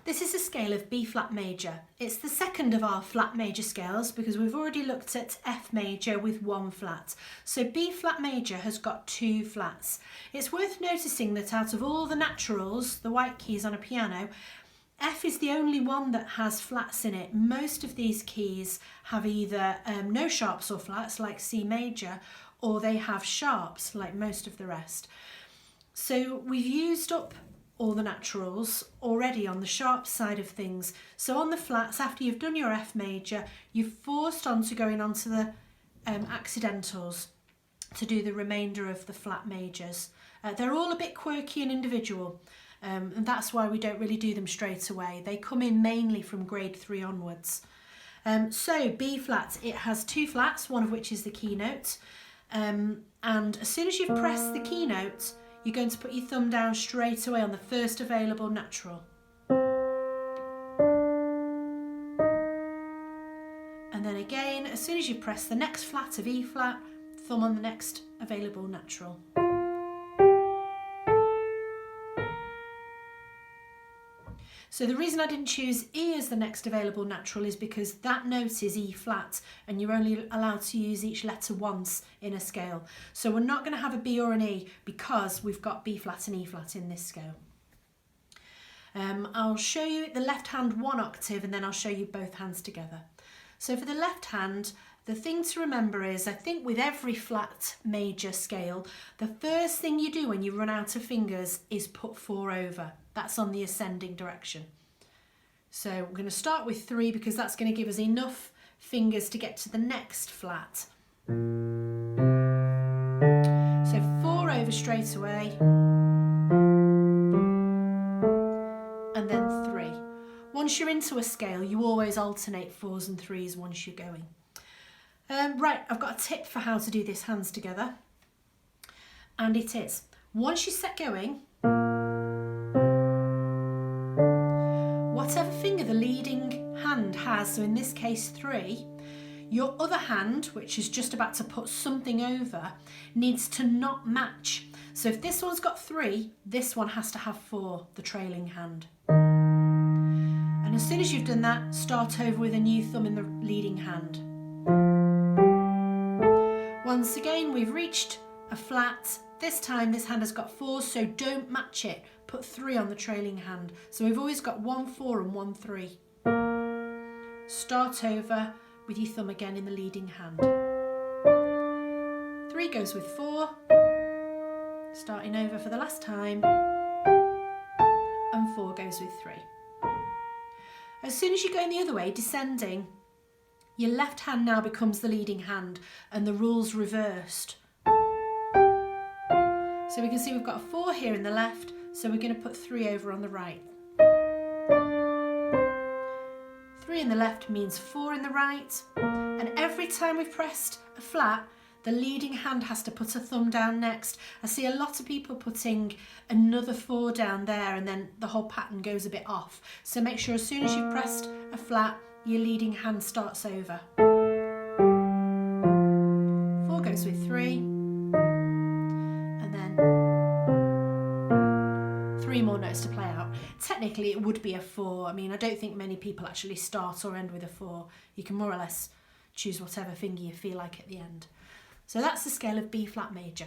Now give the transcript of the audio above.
This is a scale of B flat major. It's the second of our flat major scales because we've already looked at F major with 1 flat. So B flat major has got 2 flats. It's worth noticing that out of all the naturals, the white keys on a piano, F is the only one that has flats in it. Most of these keys have either no sharps or flats like C major, or they have sharps like most of the rest. So we've used up all the naturals already on the sharp side of things. So on the flats, after you've done your F major, you've forced on to going on to the accidentals to do the remainder of the flat majors. They're all a bit quirky and individual, and that's why we don't really do them straight away. They come in mainly from grade 3 onwards. So B flat, it has 2 flats, one of which is the keynote. And as soon as you've pressed the keynote, you're going to put your thumb down straight away on the first available natural. And then again, as soon as you press the next flat of E flat, thumb on the next available natural. So the reason I didn't choose E as the next available natural is because that note is E flat and you're only allowed to use each letter once in a scale. So we're not going to have a B or an E because we've got B flat and E flat in this scale. I'll show you the left hand 1 octave and then I'll show you both hands together. So for the left hand, the thing to remember is, I think with every flat major scale, the first thing you do when you run out of fingers is put 4 over. That's on the ascending direction. So we're going to start with 3 because that's going to give us enough fingers to get to the next flat. So 4 over straight away. And then 3. Once you're into a scale, you always alternate 4s and 3s once you're going. Right, I've got a tip for how to do this hands together. And it is, once you set going, whatever finger the leading hand has, so in this case 3, your other hand, which is just about to put something over, needs to not match. So if this one's got 3, this one has to have 4, the trailing hand. And as soon as you've done that, start over with a new thumb in the leading hand. Once again, we've reached a flat. This time this hand has got 4, so don't match it. Put 3 on the trailing hand. So we've always got 1 4 and 1 3. Start over with your thumb again in the leading hand. 3 goes with 4. Starting over for the last time. And 4 goes with 3. As soon as you're going the other way, descending, your left hand now becomes the leading hand and the rule's reversed. So we can see we've got a 4 here in the left, so we're going to put 3 over on the right. 3 in the left means 4 in the right, and every time we've pressed a flat, the leading hand has to put a thumb down next. I see a lot of people putting another 4 down there and then the whole pattern goes a bit off. So make sure as soon as you've pressed a flat, your leading hand starts over. 4 goes with 3, and then 3 more notes to play out. Technically it would be a 4. I mean, I don't think many people actually start or end with a 4. You can more or less choose whatever finger you feel like at the end. So that's the scale of B flat major.